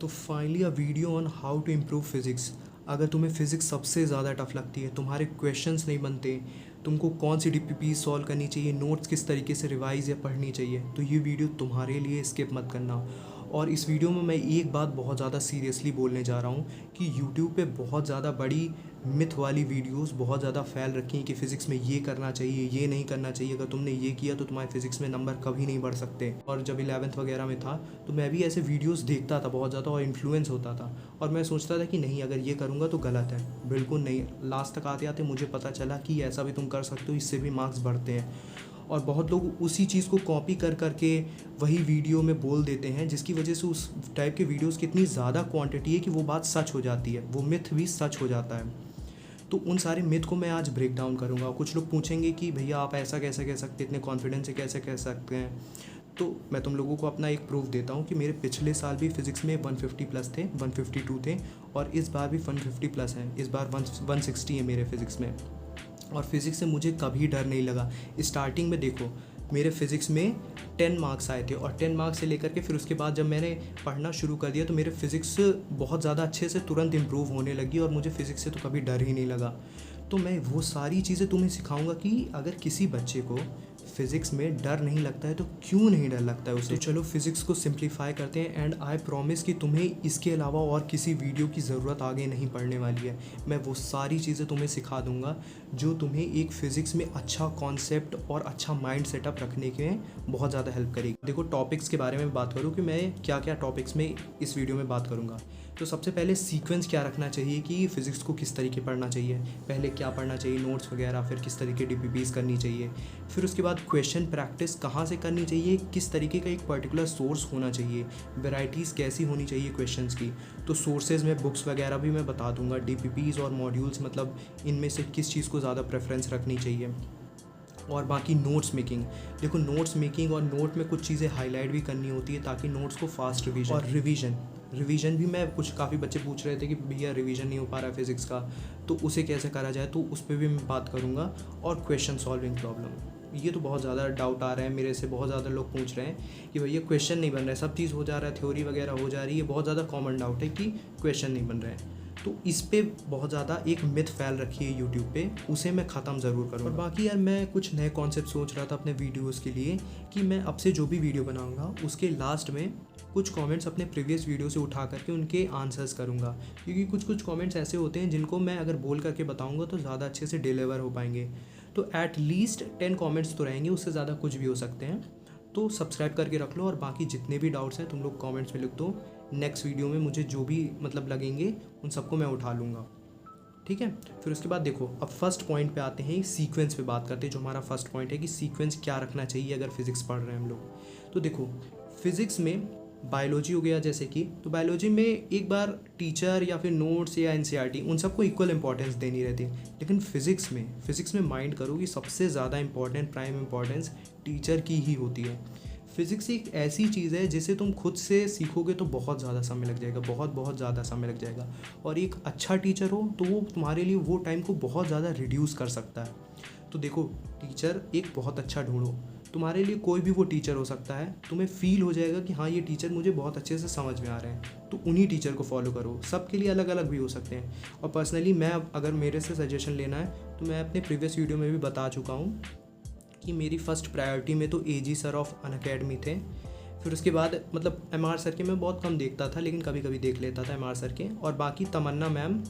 तो finally a video on how to improve physics. अगर तुम्हें फ़िज़िक्स सबसे ज़्यादा टफ लगती है, तुम्हारे क्वेश्चंस नहीं बनते, तुमको कौन सी डीपीपी सॉल्व करनी चाहिए, नोट्स किस तरीके से रिवाइज या पढ़नी चाहिए, तो ये वीडियो तुम्हारे लिए स्किप मत करना। और इस वीडियो में मैं एक बात बहुत ज़्यादा सीरियसली बोलने जा रहा हूँ कि यूट्यूब पे बहुत ज़्यादा बड़ी मिथ वाली वीडियोस बहुत ज़्यादा फैल रखी हैं कि फ़िज़िक्स में ये करना चाहिए, ये नहीं करना चाहिए, अगर तुमने ये किया तो तुम्हारे फ़िज़िक्स में नंबर कभी नहीं बढ़ सकते। और जब 11th वगैरह में था तो मैं भी ऐसे वीडियोस देखता था बहुत ज़्यादा और इन्फ्लुएंस होता था, और मैं सोचता था कि नहीं, अगर ये करूँगा तो गलत है। बिल्कुल नहीं, लास्ट तक आते आते मुझे पता चला कि ऐसा भी तुम कर सकते हो, इससे भी मार्क्स बढ़ते हैं। और बहुत लोग उसी चीज़ को कॉपी कर करके वही वीडियो में बोल देते हैं, जिसकी वजह से उस टाइप के वीडियोस की इतनी ज़्यादा क्वांटिटी है कि वो बात सच हो जाती है, वो मिथ भी सच हो जाता है। तो उन सारे मिथ को मैं आज ब्रेक डाउन करूँगा। कुछ लोग पूछेंगे कि भैया आप ऐसा कैसे कह सकते हैं, इतने कॉन्फिडेंस से कैसे कह सकते हैं। तो मैं तुम लोगों को अपना एक प्रूफ देता हूँ कि मेरे पिछले साल भी फिज़िक्स में 150 प्लस थे, 152 थे, और इस बार भी 150 प्लस हैं। इस बार 160 है मेरे फिज़िक्स में। और फिज़िक्स से मुझे कभी डर नहीं लगा। स्टार्टिंग में देखो, मेरे फिज़िक्स में 10 मार्क्स आए थे, और 10 मार्क्स से लेकर के फिर उसके बाद जब मैंने पढ़ना शुरू कर दिया तो मेरे फिज़िक्स बहुत ज़्यादा अच्छे से तुरंत इम्प्रूव होने लगी, और मुझे फ़िज़िक्स से तो कभी डर ही नहीं लगा। तो मैं वो सारी चीज़ें तुम्हें सिखाऊंगा कि अगर किसी बच्चे को फ़िज़िक्स में डर नहीं लगता है तो क्यों नहीं डर लगता है उसे। तो चलो फ़िज़िक्स को सिंप्लीफाई करते हैं, एंड आई प्रॉमिस कि तुम्हें इसके अलावा और किसी वीडियो की ज़रूरत आगे नहीं पड़ने वाली है। मैं वो सारी चीज़ें तुम्हें सिखा दूंगा जो तुम्हें एक फ़िज़िक्स में अच्छा कॉन्सेप्ट और अच्छा माइंड सेटअप रखने के बहुत ज़्यादा हेल्प करेगी। देखो, टॉपिक्स के बारे में बात करूँ कि मैं क्या क्या टॉपिक्स में इस वीडियो में बात करूँगा। तो सबसे पहले सीक्वेंस क्या रखना चाहिए कि फ़िज़िक्स को किस तरीके पढ़ना चाहिए, पहले क्या पढ़ना चाहिए, नोट्स वगैरह, फिर किस तरीके डीपीपीस करनी चाहिए, फिर उसके बाद क्वेश्चन प्रैक्टिस कहाँ से करनी चाहिए, किस तरीके का एक पर्टिकुलर सोर्स होना चाहिए, वैरायटीज़ कैसी होनी चाहिए क्वेश्चंस की। तो सोर्सेज में बुक्स वगैरह भी मैं बता दूंगा, डीपीपीस और मॉड्यूल्स, मतलब इनमें से किस चीज़ को ज़्यादा प्रेफरेंस रखनी चाहिए। और बाकी नोट्स मेकिंग, देखो नोट्स मेकिंग और नोट में कुछ चीज़ें हाईलाइट भी करनी होती है ताकि नोट्स को फास्ट रिवीजन। और रिवीजन भी मैं कुछ काफ़ी बच्चे पूछ रहे थे कि भैया रिवीजन नहीं हो पा रहा है फिज़िक्स का, तो उसे कैसे करा जाए, तो उस पर भी मैं बात करूँगा। और क्वेश्चन सॉल्विंग प्रॉब्लम, ये तो बहुत ज़्यादा डाउट आ रहे हैं मेरे से, बहुत ज़्यादा लोग पूछ रहे हैं कि भैया क्वेश्चन नहीं बन रहा है, सब चीज़ हो जा रहा है, थ्योरी वगैरह हो जा रही है, बहुत ज़्यादा कॉमन डाउट है कि क्वेश्चन नहीं बन रहे हैं। तो इस पे बहुत ज़्यादा एक मिथ फैल रखी है यूट्यूब पे, उसे मैं ख़त्म ज़रूर करूँगा। और बाकी यार, मैं कुछ नए कॉन्सेप्ट सोच रहा था अपने वीडियोस के लिए कि मैं अब से जो भी वीडियो बनाऊँगा उसके लास्ट में कुछ कमेंट्स अपने प्रीवियस वीडियो से उठा करके उनके आंसर्स करूँगा, क्योंकि कुछ कमेंट्स ऐसे होते हैं जिनको मैं अगर बोल करके बताऊँगा तो ज़्यादा अच्छे से डिलीवर हो पाएंगे। तो एट लीस्ट 10 कमेंट्स तो रहेंगे, उससे ज़्यादा कुछ भी हो सकते हैं। तो सब्सक्राइब करके रख लो, और बाकी जितने भी डाउट्स हैं तुम लोग कमेंट्स में लिख दो। नेक्स्ट वीडियो में मुझे जो भी मतलब लगेंगे उन सबको मैं उठा लूँगा, ठीक है। फिर उसके बाद देखो, अब फर्स्ट पॉइंट पे आते हैं, सीक्वेंस पे बात करते हैं। जो हमारा फर्स्ट पॉइंट है कि सीक्वेंस क्या रखना चाहिए अगर फिज़िक्स पढ़ रहे हैं हम लोग। तो देखो, फिज़िक्स में बायोलॉजी हो गया जैसे कि, तो बायोलॉजी में एक बार टीचर या फिर नोट्स या एनसीईआरटी उन सबको इक्वल इंपॉर्टेंस देनी रहती है, लेकिन फिज़िक्स में माइंड करो कि सबसे ज़्यादा इंपॉर्टेंट प्राइम इंपॉर्टेंस टीचर की ही होती है। फिज़िक्स एक ऐसी चीज़ है जिसे तुम खुद से सीखोगे तो बहुत ज़्यादा समय लग जाएगा, बहुत ज़्यादा समय लग जाएगा। और एक अच्छा टीचर हो तो वो तुम्हारे लिए वो टाइम को बहुत ज़्यादा रिड्यूस कर सकता है। तो देखो, टीचर एक बहुत अच्छा ढूंढो, तुम्हारे लिए कोई भी वो टीचर हो सकता है, तुम्हें फील हो जाएगा कि हाँ ये टीचर मुझे बहुत अच्छे से समझ में आ रहे हैं, तो उन्हीं टीचर को फॉलो करो। सबके लिए अलग अलग भी हो सकते हैं। और पर्सनली मैं अगर मेरे से सजेशन लेना है तो मैं अपने प्रीवियस वीडियो में भी बता चुका हूँ कि मेरी फ़र्स्ट प्रायोरिटी में तो एजी सर ऑफ अनअकैडमी थे। फिर उसके बाद मतलब एमआर सर के मैं बहुत कम देखता था, लेकिन कभी कभी देख लेता था एमआर सर के। और बाकी तमन्ना मैम,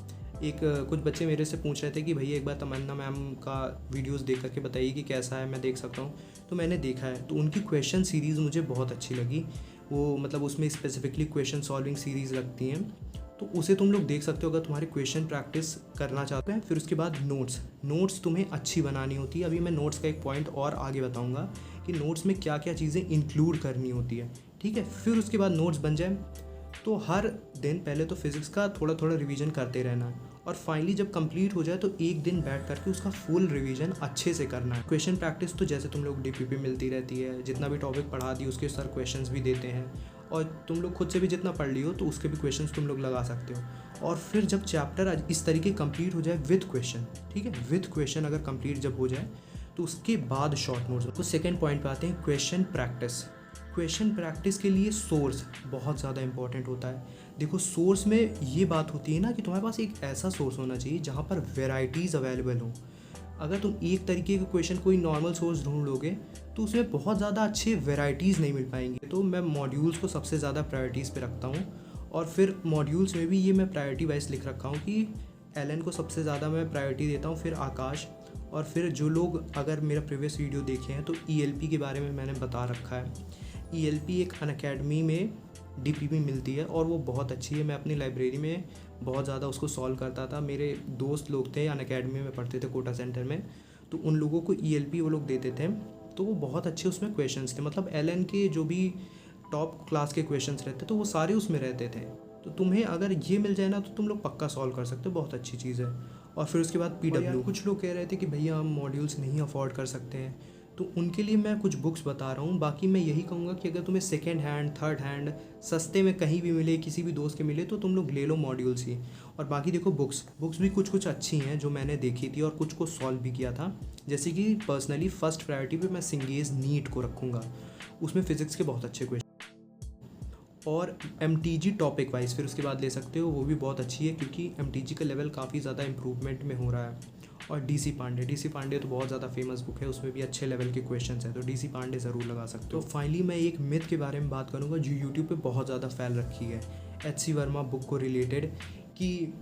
एक कुछ बच्चे मेरे से पूछ रहे थे कि भैया एक बार तमन्ना मैम का वीडियोस देख करके बताइए कि कैसा है, मैं देख सकता हूँ। तो मैंने देखा है, तो उनकी क्वेश्चन सीरीज़ मुझे बहुत अच्छी लगी। वो मतलब उसमें स्पेसिफिकली क्वेश्चन सॉल्विंग सीरीज़ रखती हैं, तो उसे तुम लोग देख सकते हो अगर तुम्हारी क्वेश्चन प्रैक्टिस करना चाहते हैं। फिर उसके बाद नोट्स तुम्हें अच्छी बनानी होती है। अभी मैं नोट्स का एक पॉइंट और आगे बताऊंगा कि नोट्स में क्या क्या चीज़ें इंक्लूड करनी होती है, ठीक है। फिर उसके बाद नोट्स बन जाए तो हर दिन पहले तो फिज़िक्स का थोड़ा थोड़ा रिवीजन करते रहना है, और फाइनली जब कंप्लीट हो जाए तो एक दिन बैठ करके उसका फुल रिवीजन अच्छे से करना है। क्वेश्चन प्रैक्टिस तो जैसे तुम लोग डीपीपी मिलती रहती है, जितना भी टॉपिक पढ़ा दी उसके सर क्वेश्चंस भी देते हैं, और तुम लोग खुद से भी जितना पढ़ लियो तो उसके भी क्वेश्चंस तुम लोग लगा सकते हो। और फिर जब चैप्टर इस तरीके कंप्लीट हो जाए विद क्वेश्चन, ठीक है, विद क्वेश्चन अगर कंप्लीट जब हो जाए तो उसके बाद शॉर्ट नोट्स। तो सेकेंड पॉइंट पे आते हैं क्वेश्चन प्रैक्टिस। क्वेश्चन प्रैक्टिस के लिए सोर्स बहुत ज़्यादा इंपॉर्टेंट होता है। देखो सोर्स में ये बात होती है ना कि तुम्हारे पास एक ऐसा सोर्स होना चाहिए जहाँ पर वेराइटीज़ अवेलेबल हो। अगर तुम एक तरीके के क्वेश्चन कोई नॉर्मल सोर्स ढूंढ लोगे तो उसमें बहुत ज़्यादा अच्छे वेराइटीज़ नहीं मिल पाएंगे। तो मैं मॉड्यूल्स को सबसे ज़्यादा प्रायोरिटीज़ पे रखता हूँ, और फिर मॉड्यूल्स में भी ये मैं प्रायोरिटी वाइज लिख रखा हूँ कि एलन को सबसे ज़्यादा मैं प्रायोरिटी देता हूँ, फिर आकाश, और फिर जो लोग अगर मेरा प्रीवियस वीडियो देखे हैं तो ईएलपी के बारे में मैंने बता रखा है। ईएलपी एक अनअकैडमी में डीपीपी मिलती है और वो बहुत अच्छी है। मैं अपनी लाइब्रेरी में बहुत ज़्यादा उसको सॉल्व करता था। मेरे दोस्त लोग थे अनअकैडमी में पढ़ते थे कोटा सेंटर में, तो उन लोगों को ईएलपी वो लोग देते थे, तो वो बहुत अच्छे उसमें क्वेश्चंस थे। मतलब एलन के जो भी टॉप क्लास के क्वेश्चंस रहते तो वो सारे उसमें रहते थे। तो तुम्हें अगर ये मिल जाए ना तो तुम लोग पक्का सॉल्व कर सकते हो, बहुत अच्छी चीज़ है। और फिर उसके बाद पीडब्ल्यू, कुछ लोग कह रहे थे कि भैया हम मॉड्यूल्स नहीं अफोर्ड कर सकते हैं, तो उनके लिए मैं कुछ बुक्स बता रहा हूँ। बाकी मैं यही कहूँगा कि अगर तुम्हें सेकेंड हैंड, थर्ड हैंड, सस्ते में कहीं भी मिले, किसी भी दोस्त के मिले, तो तुम लोग ले लो मॉड्यूल्स ही। और बाकी देखो बुक्स भी कुछ अच्छी हैं जो मैंने देखी थी और कुछ को सॉल्व भी किया था। जैसे कि पर्सनली फर्स्ट प्रायोरिटी पे मैं सिंगेज नीट को रखूँगा, उसमें फ़िज़िक्स के बहुत अच्छे क्वेश्चन। और MTG टॉपिक वाइज फिर उसके बाद ले सकते हो, वो भी बहुत अच्छी है क्योंकि MTG का लेवल काफ़ी ज़्यादा इम्प्रूवमेंट में हो रहा है। और DC पांडे तो बहुत ज़्यादा फेमस बुक है, उसमें भी अच्छे लेवल के क्वेश्चंस हैं, तो DC पांडे ज़रूर लगा सकते हो। तो फाइनली मैं एक मिथ के बारे में बात करूँगा जो यूट्यूब पे बहुत ज़्यादा फैल रखी है HC वर्मा बुक को रिलेटेड, कि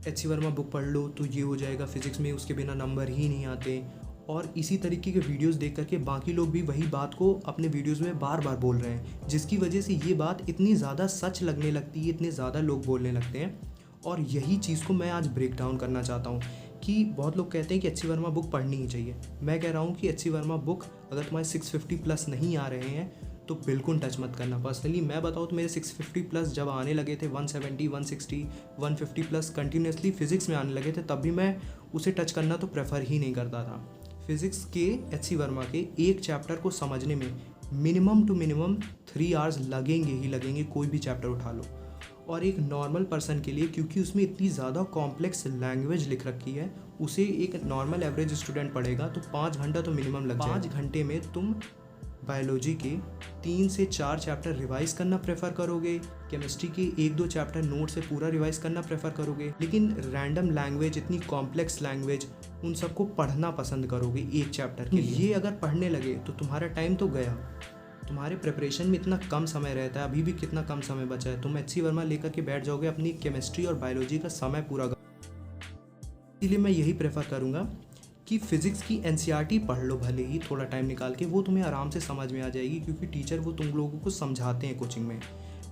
HC वर्मा बुक पढ़ लो तो ये हो जाएगा, फिज़िक्स में उसके बिना नंबर ही नहीं आते। और इसी तरीके के वीडियोस देख करके बाकी लोग भी वही बात को अपने वीडियोस में बार बार बोल रहे हैं, जिसकी वजह से ये बात इतनी ज़्यादा सच लगने लगती है, इतने ज़्यादा लोग बोलने लगते हैं। और यही चीज़ को मैं आज ब्रेक डाउन करना चाहता हूँ कि बहुत लोग कहते हैं कि HC वर्मा बुक पढ़नी ही चाहिए। मैं कह रहा हूँ कि HC वर्मा बुक अगर तुम्हारे 650 प्लस नहीं आ रहे हैं तो बिल्कुल टच मत करना। पर्सनली मैं बताऊँ तो मेरे 650 प्लस जब आने लगे थे, 170, 160, 150 प्लस कंटिन्यूसली फिज़िक्स में आने लगे थे, तब भी मैं उसे टच करना तो प्रेफर ही नहीं करता था। फिज़िक्स के HC वर्मा के एक चैप्टर को समझने में मिनिमम टू मिनिमम 3 आवर्स लगेंगे ही लगेंगे, कोई भी चैप्टर उठा लो। और एक नॉर्मल पर्सन के लिए, क्योंकि उसमें इतनी ज़्यादा कॉम्प्लेक्स लैंग्वेज लिख रखी है, उसे एक नॉर्मल एवरेज स्टूडेंट पढ़ेगा तो 5 घंटा तो मिनिमम लग जाएगा। 5 घंटे में तुम बायोलॉजी के 3 से 4 चैप्टर रिवाइज़ करना प्रेफर करोगे, केमिस्ट्री के 1-2 चैप्टर नोट से पूरा रिवाइज़ करना प्रेफर करोगे, लेकिन रैंडम लैंग्वेज, इतनी कॉम्प्लेक्स लैंग्वेज, उन सबको पढ़ना पसंद करोगे एक चैप्टर के लिए। ये अगर पढ़ने लगे तो तुम्हारा टाइम तो गया, तुम्हारे प्रिपरेशन में इतना कम समय रहता है, अभी भी कितना कम समय बचा है, तुम HC वर्मा लेकर के बैठ जाओगे, अपनी केमिस्ट्री और बायोलॉजी का समय पूरा। इसलिए मैं यही प्रेफर करूँगा कि फ़िज़िक्स की NCERT पढ़ लो, भले ही थोड़ा टाइम निकाल के, वो तुम्हें आराम से समझ में आ जाएगी क्योंकि टीचर वो तुम लोगों को समझाते हैं कोचिंग में।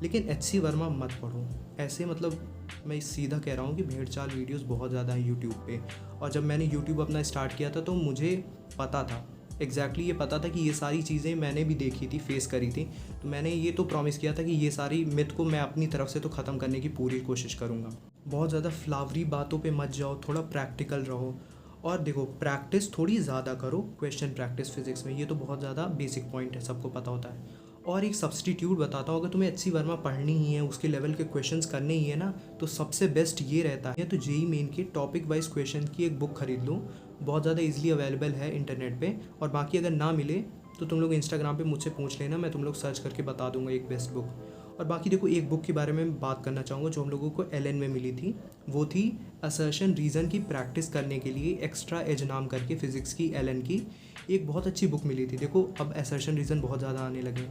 लेकिन HC वर्मा मत पढ़ो ऐसे, मतलब मैं सीधा कह रहा हूँ कि भेड़ चाल वीडियोस बहुत ज़्यादा हैं यूट्यूब पे। और जब मैंने यूट्यूब अपना स्टार्ट किया था तो मुझे पता था, एग्जैक्टली ये पता था कि ये सारी चीज़ें मैंने भी देखी थी, फेस करी थी, तो मैंने ये तो प्रॉमिस किया था कि ये सारी मिथ को मैं अपनी तरफ से तो ख़त्म करने की पूरी कोशिश करूँगा। बहुत ज़्यादा फ्लावरी बातों पे मत जाओ, थोड़ा प्रैक्टिकल रहो। और देखो प्रैक्टिस थोड़ी ज़्यादा करो, क्वेश्चन प्रैक्टिस फिज़िक्स में, ये तो बहुत ज़्यादा बेसिक पॉइंट है, सबको पता होता है। और एक सब्सटीट्यूट बताता हूँ, अगर तुम्हें HC वर्मा पढ़नी ही है, उसके लेवल के क्वेश्चंस करने ही है ना, तो सबसे बेस्ट ये रहता है तो JEE मेन के टॉपिक वाइज क्वेश्चन की एक बुक खरीद लो, बहुत ज़्यादा इजीली अवेलेबल है इंटरनेट पे। और बाकी अगर ना मिले तो तुम लोग इंस्टाग्राम पे मुझसे पूछ लेना, मैं तुम लोग सर्च करके बता दूंगा एक बेस्ट बुक। और बाकी देखो एक बुक के बारे में बात करना चाहूँगा जो हम लोगों को LN में मिली थी, वो थी असर्शन रीज़न की प्रैक्टिस करने के लिए एक्स्ट्रा एज नाम करके, फिज़िक्स की LN की एक बहुत अच्छी बुक मिली थी। देखो अब असर्शन रीज़न बहुत ज़्यादा आने लगे,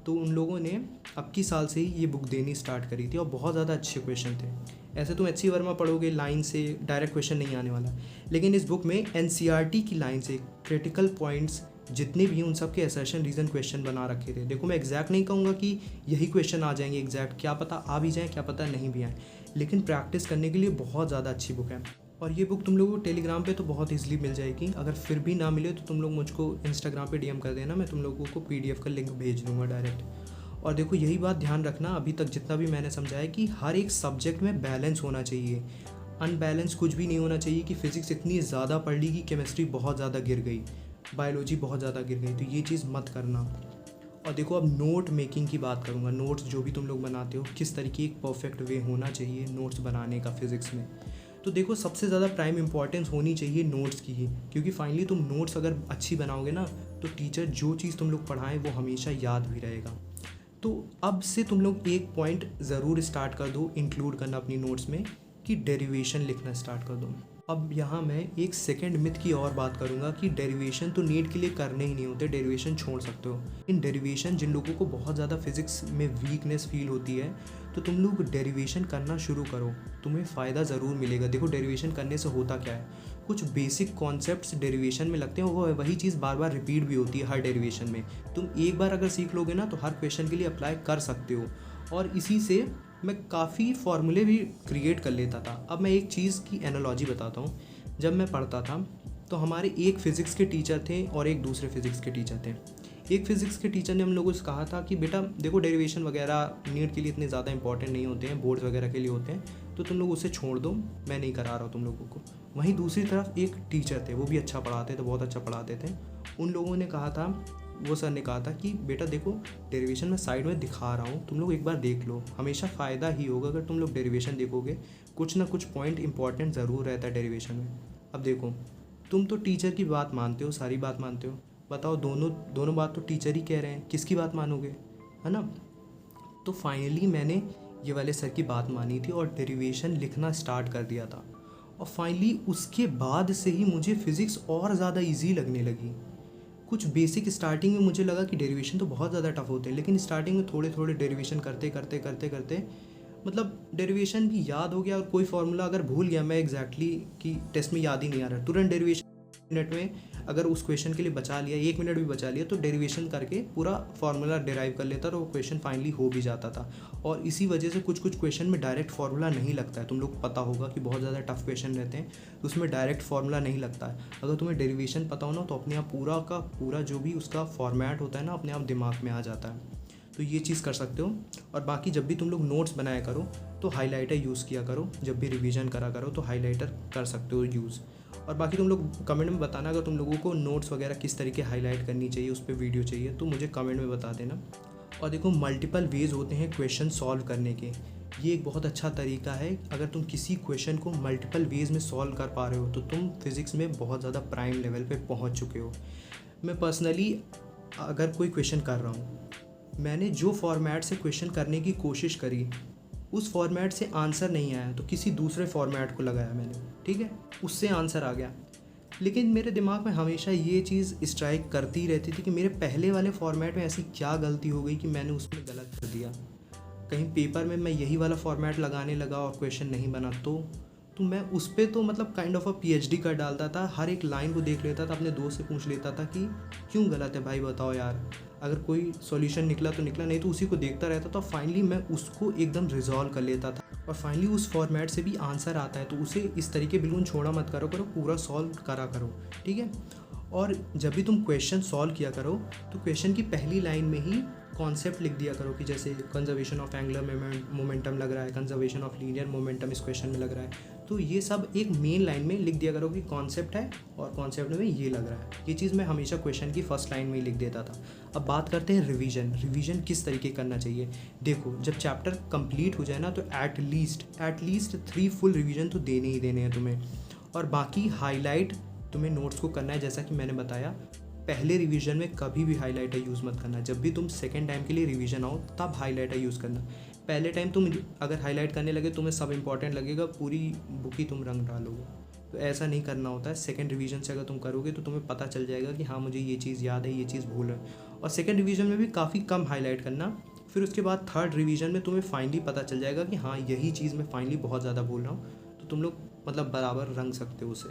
तो उन लोगों ने अब की साल से ही ये बुक देनी स्टार्ट करी थी और बहुत ज़्यादा अच्छे क्वेश्चन थे। ऐसे तुम HC वर्मा पढ़ोगे, लाइन से डायरेक्ट क्वेश्चन नहीं आने वाला, लेकिन इस बुक में NCERT की लाइन से क्रिटिकल पॉइंट्स जितने भी उन सब के असर्शन रीज़न क्वेश्चन बना रखे थे। देखो मैं एग्जैक्ट नहीं कहूँगा कि यही क्वेश्चन आ जाएंगे एग्जैक्ट, क्या पता आ भी जाए, क्या पता नहीं भी आए, लेकिन प्रैक्टिस करने के लिए बहुत ज़्यादा अच्छी बुक है। और ये बुक तुम लोगों को टेलीग्राम पे तो बहुत ईजिली मिल जाएगी, अगर फिर भी ना मिले तो तुम लोग मुझको इंस्टाग्राम पे DM कर देना, मैं तुम लोगों को PDF का लिंक भेज दूँगा डायरेक्ट। और देखो यही बात ध्यान रखना, अभी तक जितना भी मैंने समझाया कि हर एक सब्जेक्ट में बैलेंस होना चाहिए, अनबैलेंस कुछ भी नहीं होना चाहिए कि फ़िज़िक्स इतनी ज़्यादा पढ़ ली कि केमिस्ट्री बहुत ज़्यादा गिर गई, बायोलॉजी बहुत ज़्यादा गिर गई, तो ये चीज़ मत करना। और देखो अब नोट मेकिंग की बात करूँगा, नोट्स जो भी तुम लोग बनाते हो किस तरीके एक परफेक्ट वे होना चाहिए नोट्स बनाने का फिज़िक्स में। तो देखो सबसे ज़्यादा प्राइम इंपॉर्टेंस होनी चाहिए नोट्स की ही, क्योंकि फाइनली तुम नोट्स अगर अच्छी बनाओगे ना तो टीचर जो चीज़ तुम लोग पढ़ाएं वो हमेशा याद भी रहेगा। तो अब से तुम लोग एक पॉइंट ज़रूर स्टार्ट कर दो इंक्लूड करना अपनी नोट्स में, कि डेरिवेशन लिखना स्टार्ट कर दो। अब यहाँ मैं एक सेकंड मिथ की और बात करूँगा कि डेरिवेशन तो नीट के लिए करने ही नहीं होते, डेरिवेशन छोड़ सकते हो। इन डेरिवेशन जिन लोगों को बहुत ज़्यादा फिजिक्स में वीकनेस फील होती है, तो तुम लोग डेरिवेशन करना शुरू करो, तुम्हें फ़ायदा ज़रूर मिलेगा। देखो डेरिवेशन करने से होता क्या है, कुछ बेसिक कॉन्सेप्ट्स डेरिवेशन में लगते हैं, वो वही चीज़ बार बार रिपीट भी होती है हर डेरिवेशन में। तुम एक बार अगर सीख लोगे ना तो हर क्वेश्चन के लिए अप्लाई कर सकते हो। और इसी से मैं काफ़ी फार्मूले भी क्रिएट कर लेता था। अब मैं एक चीज़ की एनालॉजी बताता हूँ। जब मैं पढ़ता था तो हमारे एक फ़िज़िक्स के टीचर थे और एक दूसरे फिज़िक्स के टीचर थे। एक फ़िज़िक्स के टीचर ने हम लोगों से कहा था कि बेटा देखो डेरिवेशन वगैरह नीट के लिए इतने ज़्यादा इंपॉर्टेंट नहीं होते हैं, बोर्ड्स वगैरह के लिए होते हैं, तो तुम लोग उसे छोड़ दो, मैं नहीं करा रहा हूँ तुम लोगों को। वहीं दूसरी तरफ एक टीचर थे, वो भी अच्छा पढ़ाते थे, बहुत अच्छा पढ़ाते थे। उन लोगों ने कहा था, वो सर ने कहा था कि बेटा देखो डेरिवेशन मैं साइड में दिखा रहा हूँ, तुम लोग एक बार देख लो, हमेशा फ़ायदा ही होगा अगर तुम लोग डेरिवेशन देखोगे। कुछ ना कुछ पॉइंट इंपॉर्टेंट ज़रूर रहता है डेरिवेशन में। अब देखो तुम तो टीचर की बात मानते हो, सारी बात मानते हो, बताओ दोनों बात तो टीचर ही कह रहे हैं, किसकी बात मानोगे, है ना। तो फाइनली मैंने ये वाले सर की बात मानी थी और डेरिवेशन लिखना स्टार्ट कर दिया था। और फाइनली उसके बाद से ही मुझे फ़िज़िक्स और ज़्यादा इजी लगने लगी। कुछ बेसिक स्टार्टिंग में मुझे लगा कि डेरिवेशन तो बहुत ज़्यादा टफ होते हैं, लेकिन स्टार्टिंग में थोड़े थोड़े डेरिवेशन करते करते करते करते मतलब डेरिवेशन भी याद हो गया। और कोई फार्मूला अगर भूल गया मैं एग्जैक्टली कि टेस्ट में याद ही नहीं आ रहा, तुरंत डेरिवेशन मिनट में अगर उस क्वेश्चन के लिए बचा लिया, 1 मिनट भी बचा लिया, तो डेरिवेशन करके पूरा फार्मूला डिराइव कर लेता और वो क्वेश्चन फाइनली हो भी जाता था। और इसी वजह से कुछ कुछ क्वेश्चन में डायरेक्ट फार्मूला नहीं लगता है। तुम लोग को पता होगा कि बहुत ज़्यादा टफ क्वेश्चन रहते हैं तो उसमें डायरेक्ट फार्मूला नहीं लगता है। अगर तुम्हें डेरिवेशन पता हो ना तो अपने आप पूरा का पूरा जो भी उसका फॉर्मेट होता है ना अपने आप दिमाग में आ जाता है। तो ये चीज़ कर सकते हो। और बाकी जब भी तुम लोग नोट्स बनाया करो तो हाइलाइटर यूज़ किया करो, जब भी रिवीजन करा करो तो हाइलाइटर कर सकते हो यूज़। और बाकी तुम लोग कमेंट में बताना अगर तुम लोगों को नोट्स वगैरह किस तरीके हाईलाइट करनी चाहिए, उस पर वीडियो चाहिए तो मुझे कमेंट में बता देना। और देखो मल्टीपल वेज होते हैं क्वेश्चन सॉल्व करने के, ये एक बहुत अच्छा तरीका है। अगर तुम किसी क्वेश्चन को मल्टीपल वेज में सॉल्व कर पा रहे हो तो तुम फिज़िक्स में बहुत ज़्यादा प्राइम लेवल पे पहुंच चुके हो। मैं पर्सनली अगर कोई क्वेश्चन कर रहा हूँ, मैंने जो फॉर्मेट से क्वेश्चन करने की कोशिश करी उस फॉर्मेट से आंसर नहीं आया तो किसी दूसरे फॉर्मेट को लगाया मैंने, ठीक है, उससे आंसर आ गया। लेकिन मेरे दिमाग में हमेशा ये चीज़ स्ट्राइक करती रहती थी कि मेरे पहले वाले फॉर्मेट में ऐसी क्या गलती हो गई कि मैंने उसमें गलत कर दिया। कहीं पेपर में मैं यही वाला फॉर्मेट लगाने लगा और क्वेश्चन नहीं बना तो मैं उस पर तो मतलब काइंड ऑफ अ पीएचडी कर डालता था। हर एक लाइन को देख लेता था, अपने दोस्त से पूछ लेता था कि क्यों गलत है भाई बताओ यार। अगर कोई सॉल्यूशन निकला तो निकला, नहीं तो उसी को देखता रहता था। फाइनली मैं उसको एकदम रिजॉल्व कर लेता था और फाइनली उस फॉर्मेट से भी आंसर आता है तो उसे इस तरीके बिल्कुल छोड़ा मत करो, पूरा सॉल्व करा करो, ठीक है। और जब भी तुम क्वेश्चन सॉल्व किया करो तो क्वेश्चन की पहली लाइन में ही कॉन्सेप्ट लिख दिया करो कि जैसे कंजर्वेशन ऑफ एंगुलर मोमेंटम लग रहा है, कंजर्वेशन ऑफ लीनियर मोमेंटम इस क्वेश्चन में लग रहा है, तो ये सब एक मेन लाइन में लिख दिया करो कि कॉन्सेप्ट है और कॉन्सेप्ट में ये लग रहा है। ये चीज़ मैं हमेशा क्वेश्चन की फर्स्ट लाइन में ही लिख देता था। अब बात करते हैं रिवीजन किस तरीके करना चाहिए। देखो जब चैप्टर कंप्लीट हो जाए ना तो एटलीस्ट 3 फुल रिवीजन तो देने ही देने हैं तुम्हें। और बाकी हाईलाइट तुम्हें नोट्स को करना है, जैसा कि मैंने बताया पहले रिवीजन में कभी भी हाइलाइटर यूज़ मत करना। जब भी तुम सेकेंड टाइम के लिए रिवीजन आओ तब हाइलाइटर यूज़ करना। पहले टाइम तुम अगर हाईलाइट करने लगे तुम्हें सब इंपॉर्टेंट लगेगा, पूरी बुक ही तुम रंग डालोगे, तो ऐसा नहीं करना होता है। सेकेंड रिवीजन से अगर तुम करोगे तो तुम्हें पता चल जाएगा कि हाँ मुझे ये चीज़ याद है, ये चीज़ भूल है। और सेकेंड रिवीजन में भी काफ़ी कम हाईलाइट करना। फिर उसके बाद थर्ड रिवीजन में तुम्हें फाइनली पता चल जाएगा कि हाँ यही चीज़ मैं फाइनली बहुत ज़्यादा भूल रहा हूँ, तो तुम लोग मतलब बराबर रंग सकते हो उसे।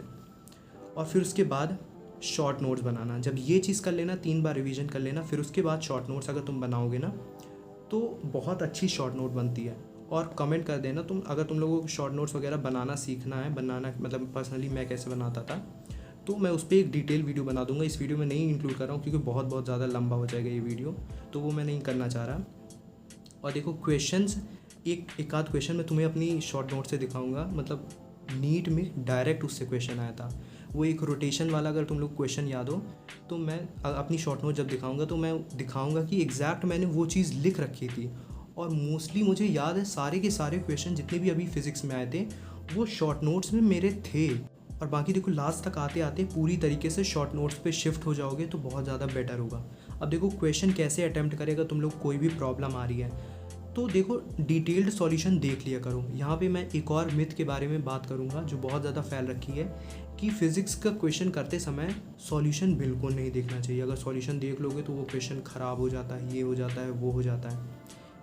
और फिर उसके बाद शॉर्ट नोट्स बनाना। जब ये चीज़ कर लेना, 3 बार रिवीजन कर लेना, फिर उसके बाद शॉर्ट नोट्स अगर तुम बनाओगे ना तो बहुत अच्छी शॉर्ट नोट बनती है। और कमेंट कर देना तुम अगर तुम लोगों को शॉर्ट नोट्स वगैरह बनाना सीखना है, बनाना मतलब पर्सनली मैं कैसे बनाता था तो मैं उस पर एक डिटेल वीडियो बना दूंगा। इस वीडियो में नहीं इंक्लूड कर रहा हूँ क्योंकि बहुत ज़्यादा लंबा हो जाएगा ये वीडियो, तो वो मैं नहीं करना चाह रहा। और देखो क्वेश्चंस एक आध क्वेश्चन मैं तुम्हें अपनी शॉर्ट नोट से दिखाऊंगा, मतलब नीट में डायरेक्ट उससे क्वेश्चन आया था। वो एक रोटेशन वाला अगर तुम लोग क्वेश्चन याद हो तो मैं अपनी शॉर्ट नोट जब दिखाऊंगा तो मैं दिखाऊंगा कि एग्जैक्ट मैंने वो चीज़ लिख रखी थी। और मोस्टली मुझे याद है सारे के सारे क्वेश्चन जितने भी अभी फिज़िक्स में आए थे वो शॉर्ट नोट्स में मेरे थे। और बाकी देखो लास्ट तक आते आते पूरी तरीके से शॉर्ट नोट्स पे शिफ्ट हो जाओगे तो बहुत ज़्यादा बेटर होगा। अब देखो क्वेश्चन कैसे अटैम्प्ट करेगा, तुम लोग कोई भी प्रॉब्लम आ रही है तो देखो डिटेल्ड सॉल्यूशन देख लिया करो। यहाँ पे मैं एक और मिथ के बारे में बात करूँगा जो बहुत ज़्यादा फैल रखी है कि फिज़िक्स का क्वेश्चन करते समय सॉल्यूशन बिल्कुल नहीं देखना चाहिए। अगर सॉल्यूशन देख लोगे तो वो क्वेश्चन ख़राब हो जाता है, ये हो जाता है, वो हो जाता है।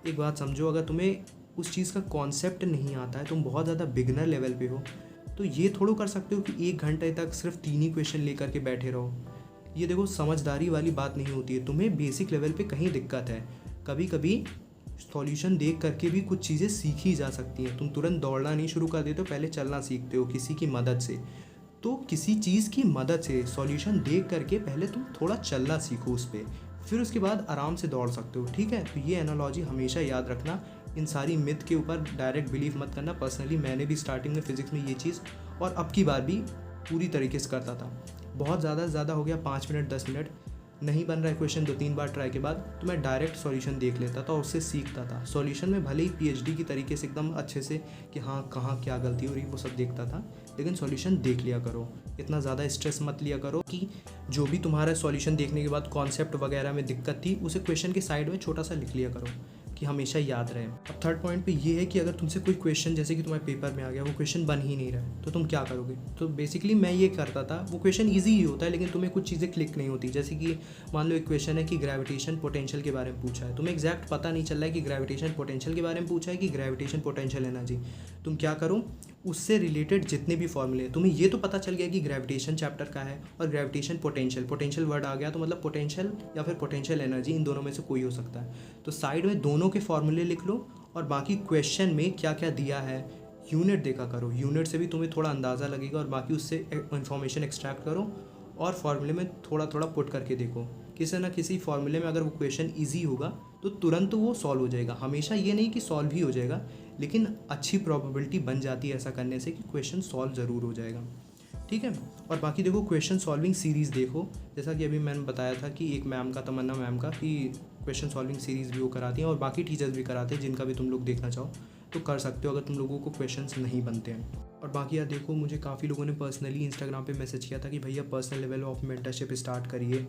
एक बात समझो, अगर तुम्हें उस चीज़ का कॉन्सेप्ट नहीं आता है, तुम बहुत ज़्यादा बिगनर लेवल पे हो, तो ये थोड़ा कर सकते हो कि 1 घंटे तक सिर्फ 3 ही क्वेश्चन लेकर के बैठे रहो। ये देखो समझदारी वाली बात नहीं होती है। तुम्हें बेसिक लेवल पे कहीं दिक्कत है, कभी कभी सॉल्यूशन देख करके भी कुछ चीज़ें सीखी जा सकती हैं। तुम तुरंत दौड़ना नहीं शुरू कर देते हो, पहले चलना सीखते हो किसी की मदद से। तो किसी चीज़ की मदद से सॉल्यूशन देख करके पहले तुम थोड़ा चलना सीखो उस पर, फिर उसके बाद आराम से दौड़ सकते हो, ठीक है। तो ये एनालॉजी हमेशा याद रखना। इन सारी मिथ के ऊपर डायरेक्ट बिलीव मत करना। पर्सनली मैंने भी स्टार्टिंग में फिज़िक्स में ये चीज़ और अब की बार भी पूरी तरीके से करता था। बहुत ज़्यादा हो गया 5 मिनट 10 मिनट नहीं बन रहा है क्वेश्चन, 2-3 बार ट्राई के बाद तो मैं डायरेक्ट सॉल्यूशन देख लेता था और उससे सीखता था। सॉल्यूशन में भले ही पीएचडी की तरीके से एकदम अच्छे से कि हाँ कहाँ क्या गलती हो रही वो सब देखता था, लेकिन सॉल्यूशन देख लिया करो। इतना ज़्यादा स्ट्रेस मत लिया करो कि जो भी तुम्हारा सॉल्यूशन देखने के बाद कॉन्सेप्ट वगैरह में दिक्कत थी उसे क्वेश्चन के साइड में छोटा सा लिख लिया करो कि हमेशा याद रहे। अब थर्ड पॉइंट पे ये है कि अगर तुमसे कोई क्वेश्चन जैसे कि तुम्हारे पेपर में आ गया, वो क्वेश्चन बन ही नहीं रहा है तो तुम क्या करोगे। तो बेसिकली मैं ये करता था, वो क्वेश्चन इजी ही होता है लेकिन तुम्हें कुछ चीज़ें क्लिक नहीं होती। जैसे कि मान लो एक क्वेश्चन है कि ग्रेविटेशन पोटेंशियल के बारे में पूछा है, तुम्हें एग्जैक्ट पता नहीं चल रहा है कि ग्रेविटेशन पोटेंशियल के बारे में पूछा है कि ग्रेविटेशन पोटेंशियल एनर्जी। तुम क्या करो, उससे रिलेटेड जितने भी फॉर्मूले हैं, तुम्हें ये तो पता चल गया कि ग्रेविटेशन चैप्टर का है और ग्रेविटेशन पोटेंशियल वर्ड आ गया तो मतलब पोटेंशियल या फिर पोटेंशियल एनर्जी, इन दोनों में से कोई हो सकता है। तो साइड में दोनों के फॉर्मूले लिख लो और बाकी क्वेश्चन में क्या क्या दिया है यूनिट देखा करो। यूनिट से भी तुम्हें थोड़ा अंदाज़ा लगेगा और बाकी उससे इन्फॉर्मेशन एक्सट्रैक्ट करो और फॉर्मूले में थोड़ा थोड़ा पुट करके देखो। किसी ना किसी फॉर्मूले में अगर वो क्वेश्चन ईजी होगा तो तुरंत वो सॉल्व हो जाएगा। हमेशा ये नहीं कि सॉल्व ही हो जाएगा, लेकिन अच्छी प्रोबेबिलिटी बन जाती है ऐसा करने से कि क्वेश्चन सॉल्व ज़रूर हो जाएगा, ठीक है। और बाकी देखो क्वेश्चन सॉल्विंग सीरीज़ देखो, जैसा कि अभी मैंने बताया था कि एक मैम का, तमन्ना मैम का, कि क्वेश्चन सॉल्विंग सीरीज़ भी वो कराती हैं और बाकी टीचर्स भी कराते हैं। जिनका भी तुम लोग देखना चाहो तो कर सकते हो अगर तुम लोगों को क्वेश्चंस नहीं बनते हैं। और बाकी यार देखो, मुझे काफ़ी लोगों ने पर्सनली इंस्टाग्राम पे मैसेज किया था कि भैया personal level of mentorship start करिए,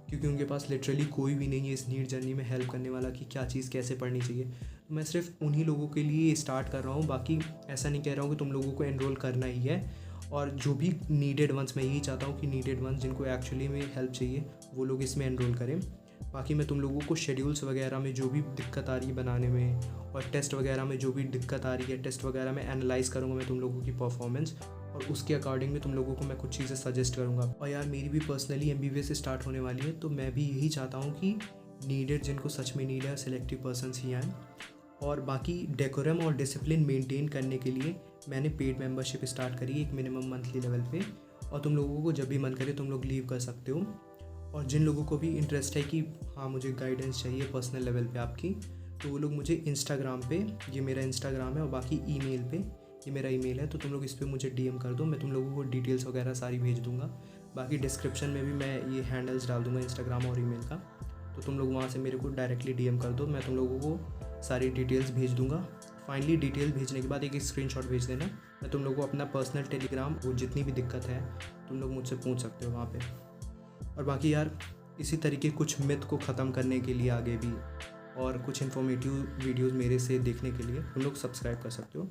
क्योंकि उनके पास लिटरली कोई भी नहीं है इस नीट जर्नी में हेल्प करने वाला कि क्या चीज़ कैसे पढ़नी चाहिए। तो मैं सिर्फ उन्हीं लोगों के लिए स्टार्ट कर रहा हूँ। बाकी ऐसा नहीं कह रहा हूँ कि तुम लोगों को एनरोल करना ही है, और जो भी नीडेड वंस, मैं यही चाहता हूँ कि नीडेड वंस जिनको एक्चुअली में हेल्प चाहिए वो लोग इसमें एनरोल करें। बाकी मैं तुम लोगों को शेड्यूल्स वगैरह में जो भी दिक्कत आ रही है बनाने में, और टेस्ट वगैरह में जो भी दिक्कत आ रही है, टेस्ट वगैरह में एनालाइज़ करूँगा मैं तुम लोगों की परफॉर्मेंस, और उसके अकॉर्डिंग में तुम लोगों को मैं कुछ चीज़ें सजेस्ट करूँगा। और यार मेरी भी पर्सनली MBBS से स्टार्ट होने वाली है, तो मैं भी यही चाहता हूँ कि नीडेड, जिनको सच में नीड है, सिलेक्टिव पर्सनस ही आएँ। और बाकी डेकोरम और डिसिप्लिन मेंटेन करने के लिए मैंने पेड मेंबरशिप स्टार्ट करी एक मिनिमम मंथली लेवल पे, और तुम लोगों को जब भी मन करे तुम लोग लीव कर सकते हो। और जिन लोगों को भी इंटरेस्ट है कि हाँ मुझे गाइडेंस चाहिए पर्सनल लेवल पे आपकी, तो वो लोग मुझे इंस्टाग्राम पे, ये मेरा इंस्टाग्राम है, और बाकी ईमेल पे, ये मेरा ईमेल है, तो तुम लोग इस पर मुझे DM कर दो, मैं तुम लोगों को डिटेल्स वगैरह सारी भेज दूँगा। बाकी डिस्क्रिप्शन में भी मैं ये हैंडल्स डाल दूँगा इंस्टाग्राम और ईमेल का, तो तुम लोग वहाँ से मेरे को डायरेक्टली DM कर दो, मैं तुम लोगों को सारी डिटेल्स भेज दूँगा। फाइनली डिटेल भेजने के बाद एक स्क्रीनशॉट भेज देना, मैं तुम लोगों को अपना पर्सनल टेलीग्राम, वो जितनी भी दिक्कत है तुम लोग मुझसे पूछ सकते हो वहाँ पे। और बाकी यार इसी तरीके कुछ मिथ को ख़त्म करने के लिए आगे भी और कुछ इन्फॉर्मेटिव वीडियोस मेरे से देखने के लिए तुम लोग सब्सक्राइब कर सकते हो।